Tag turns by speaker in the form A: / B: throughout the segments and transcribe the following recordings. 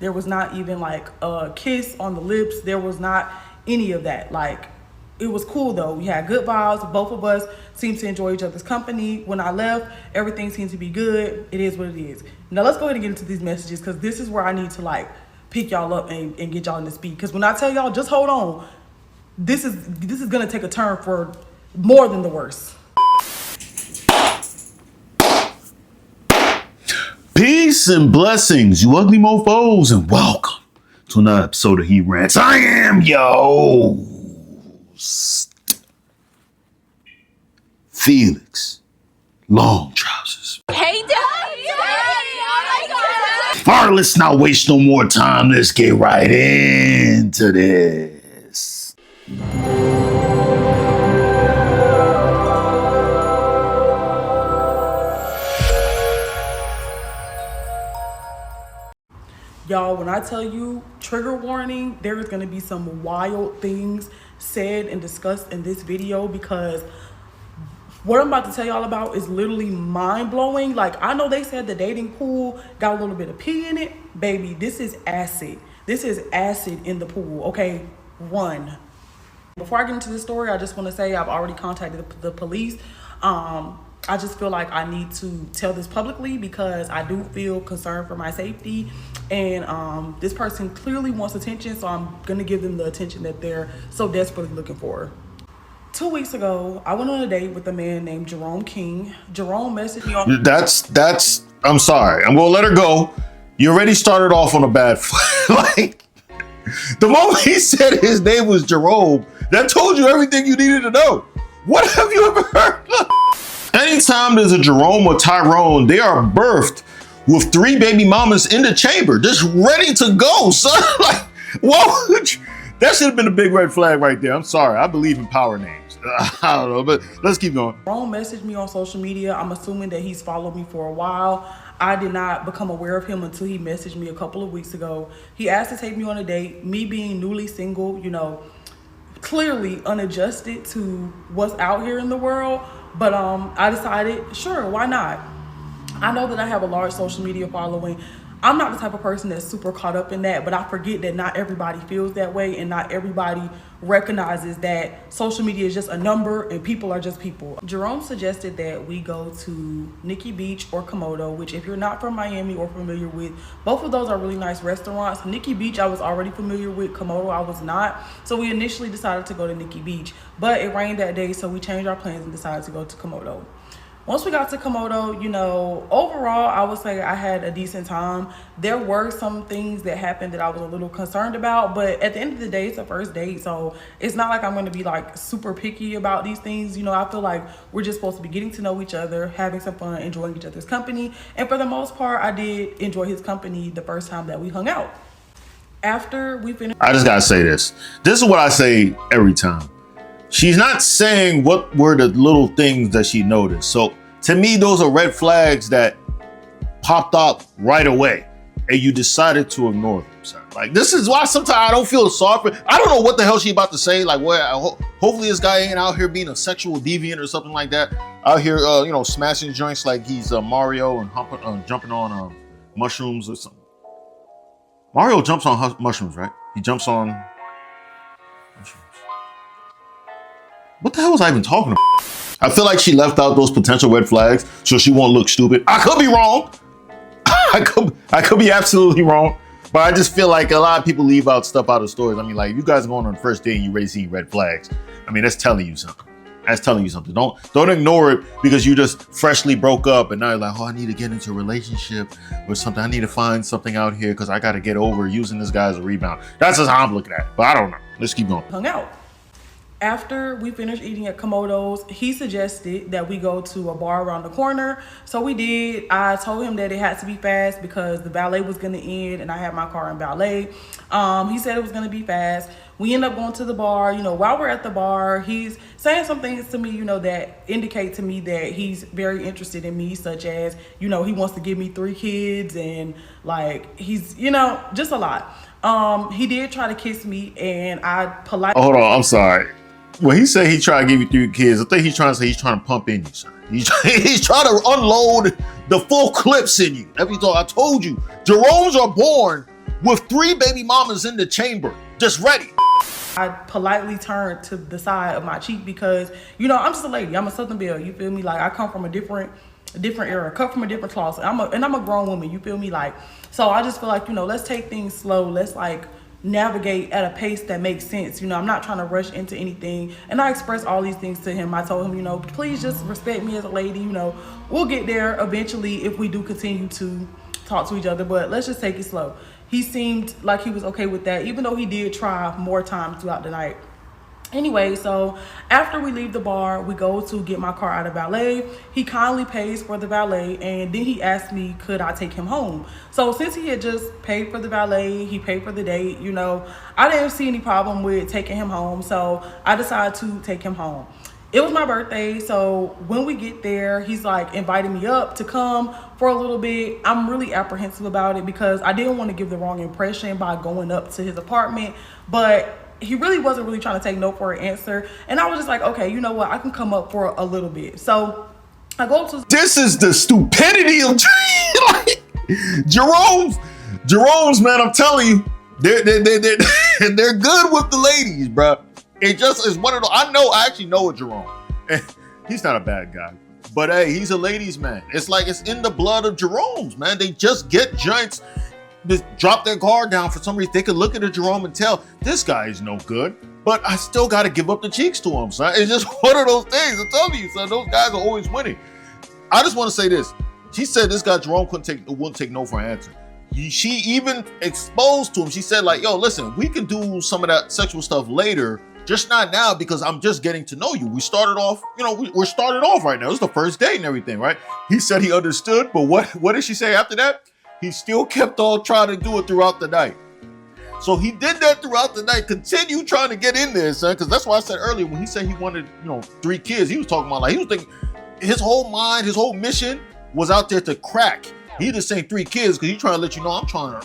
A: There was not even like a kiss on the lips. There was not any of that. Like, it was cool though. We had good vibes. Both of us seemed to enjoy each other's company. When I left, everything seemed to be good. It is what it is. Now let's go ahead and get into these messages, because this is where I need to like pick y'all up and get y'all in the speed. Because when I tell y'all, just hold on, this is gonna take a turn for more than the worst.
B: Peace and blessings, you ugly mofos, and welcome to another episode of He Rants. I am yo Felix Long Trousers.
C: Hey, Daddy! Oh my God!
B: All right, let's not waste no more time. Let's get right into this.
A: Y'all, when I tell you trigger warning, there is going to be some wild things said and discussed in this video, because what I'm about to tell y'all about is literally mind-blowing. Like, I know they said the dating pool got a little bit of pee in it. Baby, this is acid. This is acid in the pool, okay? Run. Before I get into the story, I just want to say I've already contacted the police. I just feel like I need to tell this publicly because I do feel concerned for my safety, and this person clearly wants attention, so I'm gonna give them the attention that they're so desperately looking for. 2 weeks ago, I went on a date with a man named Jerome King. Jerome messaged me on—
B: That's I'm sorry, I'm gonna let her go. You already started off on a bad foot. Like, the moment he said his name was Jerome, that told you everything you needed to know. What have you ever heard? Anytime there's a Jerome or Tyrone, they are birthed with 3 baby mamas in the chamber, just ready to go, son. Like, whoa, that should have been a big red flag right there. I'm sorry, I believe in power names. I don't know, but let's keep going.
A: Jerome messaged me on social media. I'm assuming that he's followed me for a while. I did not become aware of him until he messaged me a couple of weeks ago. He asked to take me on a date. Me being newly single, you know, clearly unadjusted to what's out here in the world. But I decided, sure, why not? I know that I have a large social media following. I'm not the type of person that's super caught up in that, but I forget that not everybody feels that way, and not everybody recognizes that social media is just a number and people are just people. Jerome suggested that we go to Nikki Beach or Komodo, which, if you're not from Miami or familiar with, both of those are really nice restaurants. Nikki Beach I was already familiar with, Komodo I was not. So we initially decided to go to Nikki Beach, but it rained that day, so we changed our plans and decided to go to Komodo. Once we got to Komodo, you know, overall, I would say I had a decent time. There were some things that happened that I was a little concerned about, but at the end of the day, it's a first date, so it's not like I'm going to be like super picky about these things. You know, I feel like we're just supposed to be getting to know each other, having some fun, enjoying each other's company, and for the most part, I did enjoy his company the first time that we hung out. After we finished—
B: I just gotta say this. This is what I say every time. She's not saying what were the little things that she noticed. So to me, those are red flags that popped up right away, and you decided to ignore them. Sir. Like, this is why sometimes I don't feel sorry for— I don't know what the hell she about to say. Like, hopefully this guy ain't out here being a sexual deviant or something like that. Out here, you know, smashing joints like he's Mario and jumping on mushrooms or something. Mario jumps on mushrooms, right? He jumps on mushrooms. What the hell was I even talking about? I feel like she left out those potential red flags so she won't look stupid. I could be wrong. I could be absolutely wrong. But I just feel like a lot of people leave out stuff out of stories. I mean, like, you guys going on the first date and you already see red flags. I mean, that's telling you something. That's telling you something. Don't ignore it because you just freshly broke up and now you're like, oh, I need to get into a relationship or something. I need to find something out here because I got to get over using this guy as a rebound. That's just how I'm looking at it. But I don't know. Let's keep going.
A: Hung out. After we finished eating at Komodo's, he suggested that we go to a bar around the corner. So we did. I told him that it had to be fast because the valet was going to end and I had my car in valet. He said it was going to be fast. We end up going to the bar. You know, while we're at the bar, he's saying some things to me, you know, that indicate to me that he's very interested in me, such as, you know, he wants to give me 3 kids and like he's, you know, just a lot. He did try to kiss me and I politely—
B: Hold on, I'm sorry. When he said he tried to give you 3 kids, I think he's trying to say he's trying to pump in you, son. He's trying to unload the full clips in you. Every time I told you, Jeromes are born with 3 baby mamas in the chamber, just ready.
A: I politely turned to the side of my cheek because, you know, I'm just a lady. I'm a Southern Belle. You feel me? Like, I come from a different era, cut from a different cloth. I'm a grown woman. You feel me? Like, so I just feel like, you know, let's take things slow. Let's like navigate at a pace that makes sense. You know, I'm not trying to rush into anything. And I expressed all these things to him. I told him, you know, please just respect me as a lady. You know, we'll get there eventually if we do continue to talk to each other, but let's just take it slow. He seemed like he was okay with that, even though he did try more times throughout the night. Anyway, so after we leave the bar, we go to get my car out of valet. He kindly pays for the valet, and then he asked me, could I take him home? So since he had just paid for the valet, he paid for the date, you know, I didn't see any problem with taking him home. So I decided to take him home. It was my birthday, so when we get there, he's like inviting me up to come for a little bit. I'm really apprehensive about it because I didn't want to give the wrong impression by going up to his apartment, but he really wasn't really trying to take no for an answer. And I was just like, okay, you know what? I can come up for a little bit. So I go up to...
B: This is the stupidity of like, Jerome's, man, I'm telling you, they're good with the ladies, bro. It just is one of those. I actually know a Jerome. He's not a bad guy, but hey, he's a ladies' man. It's like it's in the blood of Jerome's, man. They just get joints, just drop their guard down for some reason. They can look at a Jerome and tell this guy is no good, but I still got to give up the cheeks to him, son. It's just one of those things. I'm telling you, son. Those guys are always winning. I just want to say this. She said this guy Jerome wouldn't take no for an answer. She even exposed to him. She said like, yo, listen, we can do some of that sexual stuff later. Just not now because I'm just getting to know you. We started off, you know, we're started off right now. It's the first date and everything, right? He said he understood, but what did she say after that? He still kept on trying to do it throughout the night. So he did that throughout the night, continued trying to get in there, son, because that's why I said earlier when he said he wanted, you know, 3 kids, he was talking about like, he was thinking his whole mind, his whole mission was out there to crack. He just saying 3 kids because he's trying to let you know I'm trying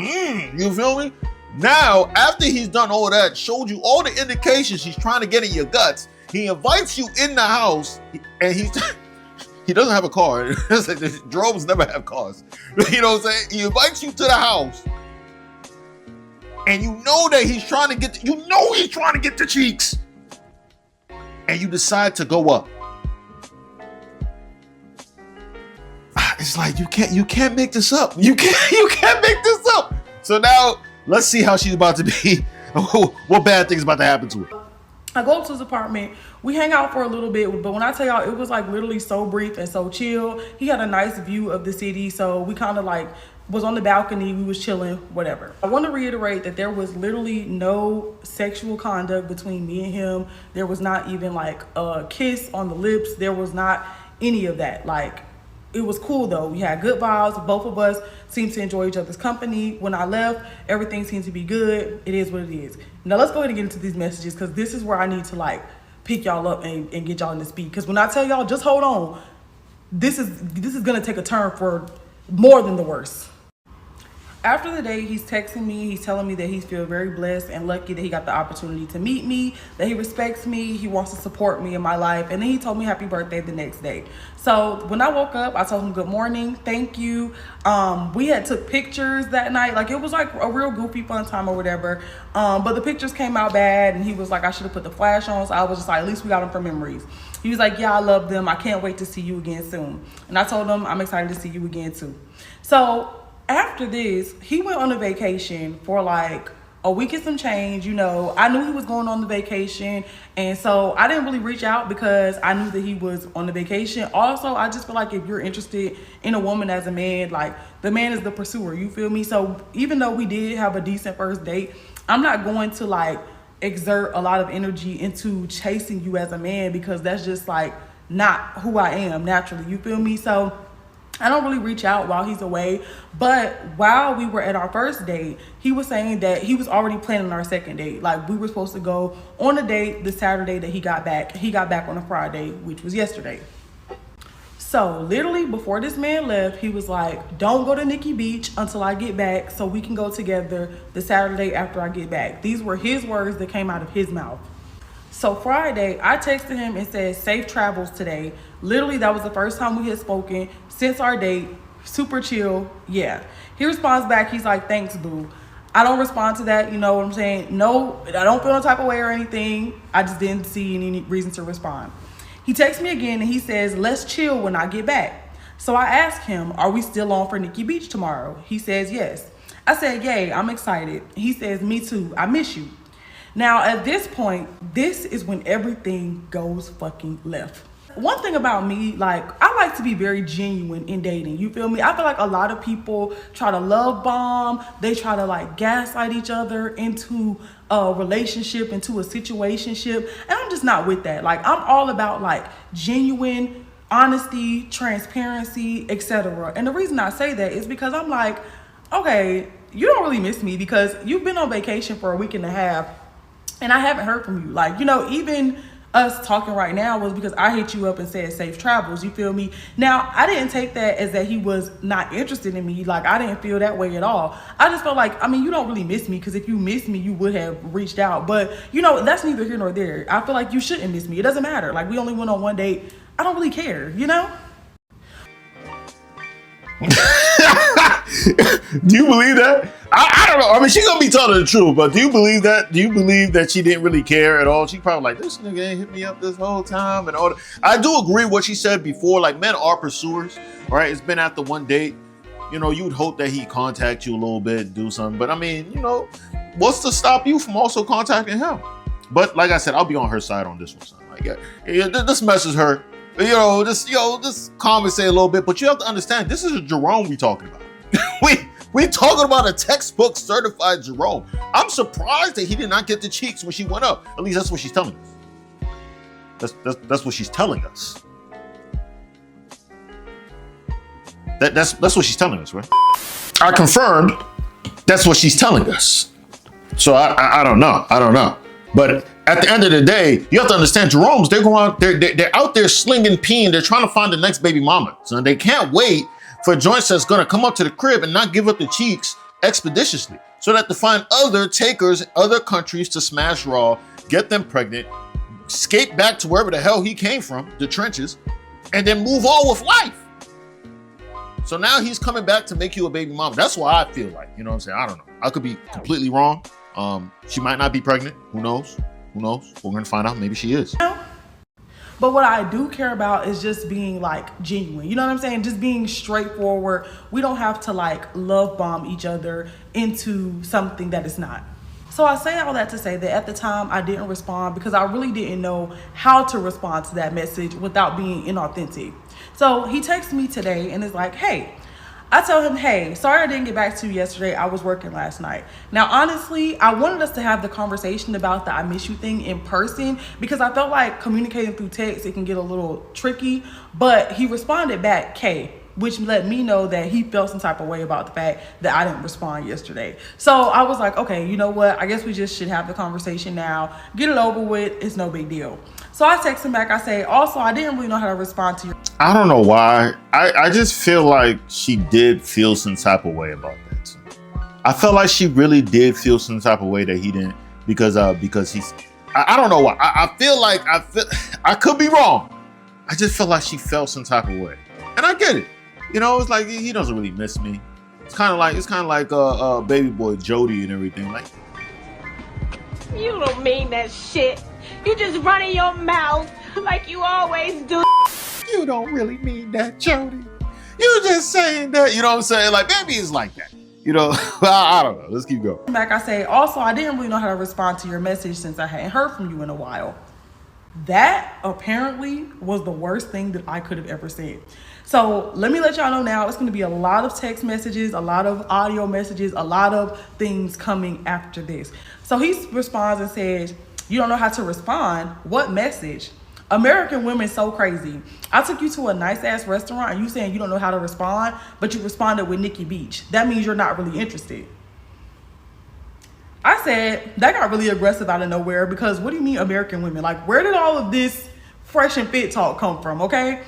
B: to, you feel me? Now, after he's done all that, showed you all the indications he's trying to get in your guts, he invites you in the house, and he doesn't have a car. Drones never have cars. You know what I'm saying? He invites you to the house, and you know that he's trying to get the cheeks, and you decide to go up. It's like you can't make this up. You can't make this up. So now, let's see how she's about to be. What bad thing's about to happen to her?
A: I go up to his apartment. We hang out for a little bit, but when I tell y'all, it was like literally so brief and so chill. He had a nice view of the city, so we kind of like was on the balcony. We was chilling, whatever. I want to reiterate that there was literally no sexual conduct between me and him. There was not even like a kiss on the lips. There was not any of that. Like, it was cool though. We had good vibes. Both of us seemed to enjoy each other's company. When I left, everything seemed to be good. It is what it is. Now let's go ahead and get into these messages because this is where I need to like pick y'all up and get y'all in the speed. Because when I tell y'all, just hold on, this is gonna take a turn for more than the worst. After the date, he's texting me. He's telling me that he feels very blessed and lucky that he got the opportunity to meet me, that he respects me, he wants to support me in my life. And then he told me happy birthday the next day. So when I woke up, I told him good morning, thank you. We had took pictures that night. Like, it was like a real goofy fun time or whatever. But the pictures came out bad, and he was like, I should have put the flash on. So I was just like, at least we got them for memories. He was like, yeah, I love them. I can't wait to see you again soon. And I told him I'm excited to see you again too. So after this, he went on a vacation for like a week and some change. You know, I knew he was going on the vacation, and so I didn't really reach out because I knew that he was on the vacation. Also, I just feel like if you're interested in a woman as a man, like, the man is the pursuer, you feel me? So even though we did have a decent first date, I'm not going to like exert a lot of energy into chasing you as a man because that's just like not who I am naturally, you feel me? So I don't really reach out while he's away. But while we were at our first date, he was saying that he was already planning our second date. Like, we were supposed to go on a date the Saturday that he got back. He got back on a Friday, which was yesterday. So literally before this man left, he was like, don't go to Nikki Beach until I get back so we can go together the Saturday after I get back. These were his words that came out of his mouth. So Friday, I texted him and said, safe travels today. Literally, that was the first time we had spoken since our date. super chill, yeah. He responds back, he's like, thanks, boo. I don't respond to that, you know what I'm saying? No, I don't feel no type of way or anything. I just didn't see any reason to respond. He texts me again and he says, let's chill when I get back. So I ask him, are we still on for Nikki Beach tomorrow? He says, yes. I said, yay, I'm excited. He says, me too, I miss you. Now, at this point, this is when everything goes fucking left. One thing about me, like, I like to be very genuine in dating. You feel me? I feel like a lot of people try to love bomb. They try to like gaslight each other into a relationship, into a situationship. And I'm just not with that. Like, I'm all about like genuine honesty, transparency, etc. And the reason I say that is because I'm like, okay, you don't really miss me because you've been on vacation for a week and a half and I haven't heard from you. Like, you know, even us talking right now was because I hit you up and said safe travels, you feel me? Now, I didn't take that as that he was not interested in me. Like, I didn't feel that way at all. I just felt like, I mean, you don't really miss me because if you miss me, you would have reached out. But, you know, that's neither here nor there. I feel like you shouldn't miss me. It doesn't matter. Like, we only went on one date. I don't really care, you know?
B: Do you believe that? I don't know. I mean, she's gonna be telling the truth, but do you believe that? Do you believe that she didn't really care at all? She probably like, this nigga ain't hit me up this whole time and all that. I do agree with what she said before. Like, men are pursuers, right? It's been after one date. You know, you would hope that he contact you a little bit, do something. But I mean, you know, what's to stop you from also contacting him? But like I said, I'll be on her side on this one. Son. Like, yeah, this messes her. Just conversate a little bit. But you have to understand, this is a Jerome we talking about. we talking about a textbook certified Jerome. I'm surprised that he did not get the cheeks when she went up. At least that's what she's telling us. That's what she's telling us. That's what she's telling us, right? I confirmed that's what she's telling us. So I don't know. But at the end of the day, you have to understand, Jerome's, they're out there slinging peen. They're trying to find the next baby mama. So they can't wait for a joint that's gonna come up to the crib and not give up the cheeks expeditiously. So that to find other takers, other countries to smash raw, get them pregnant, escape back to wherever the hell he came from, the trenches, and then move on with life. So now he's coming back to make you a baby mama. That's why I feel like, you know what I'm saying? I don't know. I could be completely wrong. She might not be pregnant. Who knows? We're gonna find out. Maybe she is.
A: But what I do care about is just being like genuine. You know what I'm saying? Just being straightforward. We don't have to like love bomb each other into something that is not. So I say all that to say that at the time I didn't respond because I really didn't know how to respond to that message without being inauthentic. So he texts me today and is like, hey, I tell him, hey, sorry I didn't get back to you yesterday. I was working last night. Now, honestly, I wanted us to have the conversation about the I miss you thing in person because I felt like communicating through text, it can get a little tricky. But he responded back, K, which let me know that he felt some type of way about the fact that I didn't respond yesterday. So I was like, okay, you know what? I guess we just should have the conversation now. Get it over with. It's no big deal. So I text him back. I say, also, I didn't really know how to respond to you.
B: I don't know why. I just feel like she did feel some type of way about that. I felt like she really did feel some type of way that he didn't because he's. I don't know why. I feel like I could be wrong. I just felt like she felt some type of way, and I get it. You know, it's like he doesn't really miss me. It's kind of like baby boy Jody and everything. Like,
C: You don't mean that shit. You just running your mouth like you always do.
B: you don't really mean that, Jody. You just saying that. You know what I'm saying? Like, baby is like that. You know, I don't know. Let's keep going.
A: Back, I say, also, I didn't really know how to respond to your message since I hadn't heard from you in a while. That apparently was the worst thing that I could have ever said. So let me let y'all know now, it's going to be a lot of text messages, a lot of audio messages, a lot of things coming after this. So he responds and says, you don't know how to respond? What message? American women so crazy. I took you to a nice ass restaurant and you saying you don't know how to respond, but you responded with Nikki Beach. That means you're not really interested. I said, that got really aggressive out of nowhere because what do you mean American women? Like, where did all of this fresh and fit talk come from, okay?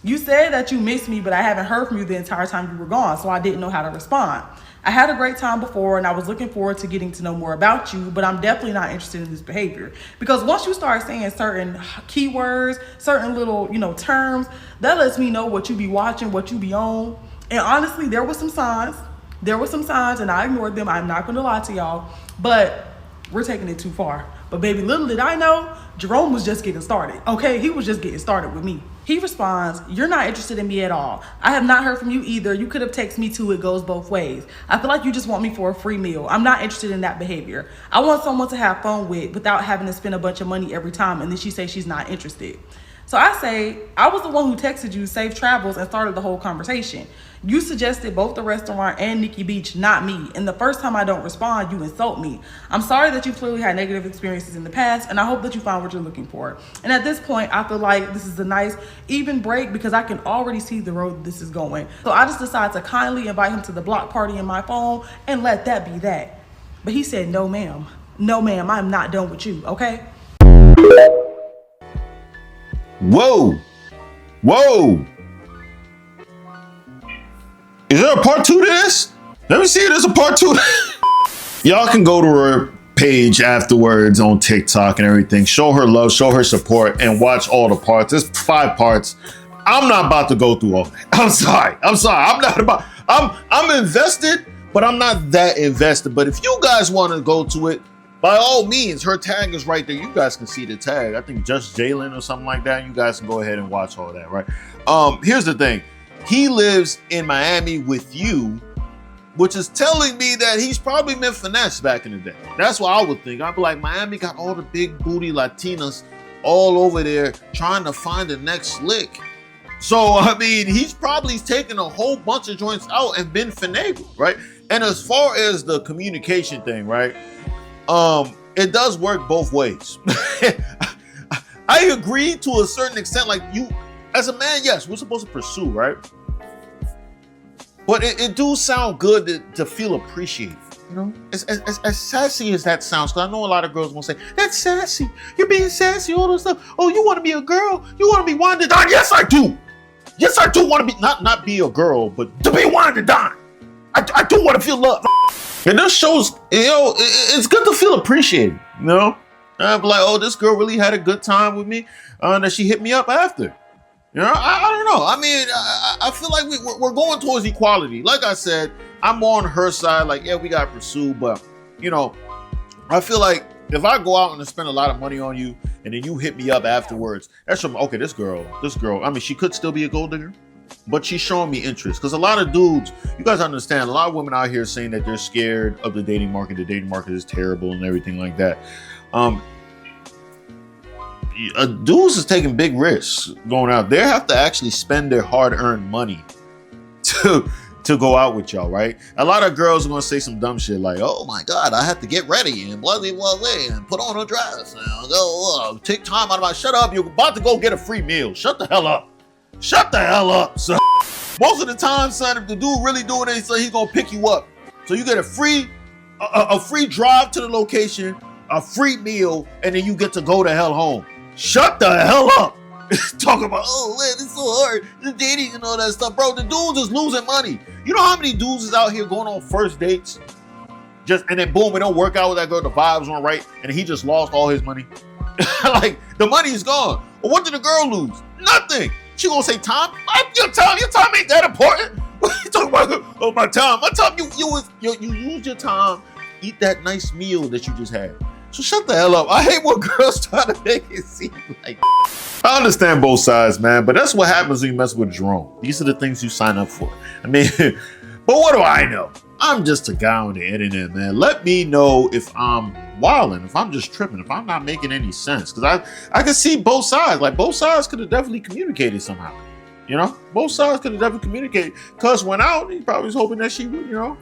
A: You said that you missed me, but I haven't heard from you the entire time you were gone, so I didn't know how to respond. I had a great time before and I was looking forward to getting to know more about you, but I'm definitely not interested in this behavior. Because once you start saying certain keywords, certain little, terms, that lets me know what you be watching, what you be on. And honestly, there were some signs. There were some signs, and I ignored them. I'm not gonna lie to y'all, but we're taking it too far. But baby, little did I know, Jerome was just getting started. Okay, he was just getting started with me. He responds, "You're not interested in me at all. I have not heard from you either. You could have texted me too. It goes both ways. I feel like you just want me for a free meal. I'm not interested in that behavior. I want someone to have fun with without having to spend a bunch of money every time." And then she says she's not interested. So I say, I was the one who texted you safe travels and started the whole conversation. You suggested both the restaurant and Nikki Beach, not me. And the first time I don't respond, you insult me. I'm sorry that you clearly had negative experiences in the past, and I hope that you find what you're looking for. And at this point, I feel like this is a nice, even break because I can already see the road this is going. So I just decided to kindly invite him to the block party in my phone and let that be that. But he said, "No, ma'am. No, ma'am, I'm not done with you, okay?"
B: Whoa. Whoa. Is there a part 2 to this? Let me see if there's a part 2. Y'all can go to her page afterwards on TikTok and everything. Show her love, show her support, and watch all the parts. There's 5 parts. I'm not about to go through all that. I'm sorry. I'm invested, but I'm not that invested. But if you guys want to go to it, by all means, her tag is right there. You guys can see the tag. I think Just Jalen or something like that. You guys can go ahead and watch all that, right? Here's the thing. He lives in Miami with you, which is telling me that he's probably been finessed back in the day. That's what I would think. I'd be like, Miami got all the big booty Latinas all over there trying to find the next lick. So, I mean, he's probably taken a whole bunch of joints out and been finagled, right? And as far as the communication thing, right? It does work both ways. I agree to a certain extent. Like, you, as a man, yes, we're supposed to pursue, right? But it do sound good to feel appreciated, you know? As sassy as that sounds, because I know a lot of girls will say, "That's sassy. You're being sassy, all this stuff. Oh, you want to be a girl? You want to be wine and dine?" Yes, I do. Yes, I do want to be, not be a girl, but to be wine and dine. I do want to feel love. And this shows, you know, it's good to feel appreciated, you know? I'm like, oh, this girl really had a good time with me, and that she hit me up after. You know, I don't know. I mean, I feel like we're going towards equality. Like I said, I'm on her side. Like, yeah, we got to pursue, but, you know, I feel like if I go out and spend a lot of money on you, and then you hit me up afterwards, that's from, okay, this girl, I mean, she could still be a gold digger, but she's showing me interest. Because a lot of dudes, you guys understand, a lot of women out here saying that they're scared of the dating market. The dating market is terrible and everything like that. Dudes is taking big risks going out. They have to actually spend their hard-earned money to go out with y'all, right? A lot of girls are gonna say some dumb shit like, "Oh my God, I have to get ready and blah blah blah, and put on a dress and go take time out of my." Shut up! You're about to go get a free meal. Shut the hell up! Shut the hell up, son. Most of the time, son, if the dude really doing it, so he's gonna pick you up. So you get a free drive to the location, a free meal, and then you get to go the hell home. Shut the hell up. Talk about, oh man, it's so hard, the dating and all that stuff. Bro, the dudes is losing money. You know how many dudes is out here going on first dates? And then boom, it don't work out with that girl, the vibes weren't right, and he just lost all his money. Like, the money is gone. But what did the girl lose? Nothing. She gonna say time? Your time ain't that important. What you talking about? Oh, my time. You used your time, eat that nice meal that you just had. So shut the hell up. I hate when girls try to make it seem like. I understand both sides, man, but that's what happens when you mess with Jerome. These are the things you sign up for. I mean, but what do I know? I'm just a guy on the internet, man. Let me know if I'm wilding, if I'm just tripping, if I'm not making any sense. Because I can see both sides. Like, both sides could have definitely communicated somehow. You know? Both sides could have definitely communicated. Cuz went out, he probably was hoping that she would, you know,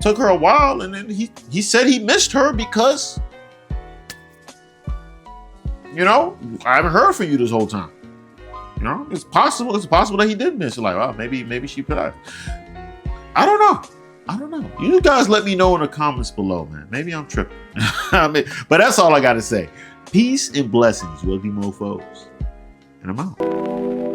B: took her a while, and then he said he missed her because, you know, I haven't heard from you this whole time. You know, it's possible that he did miss it. Like, well, maybe she could have. I don't know. You guys let me know in the comments below, man. Maybe I'm tripping. But that's all I got to say. Peace and blessings, Wuggy Mofos. And I'm out.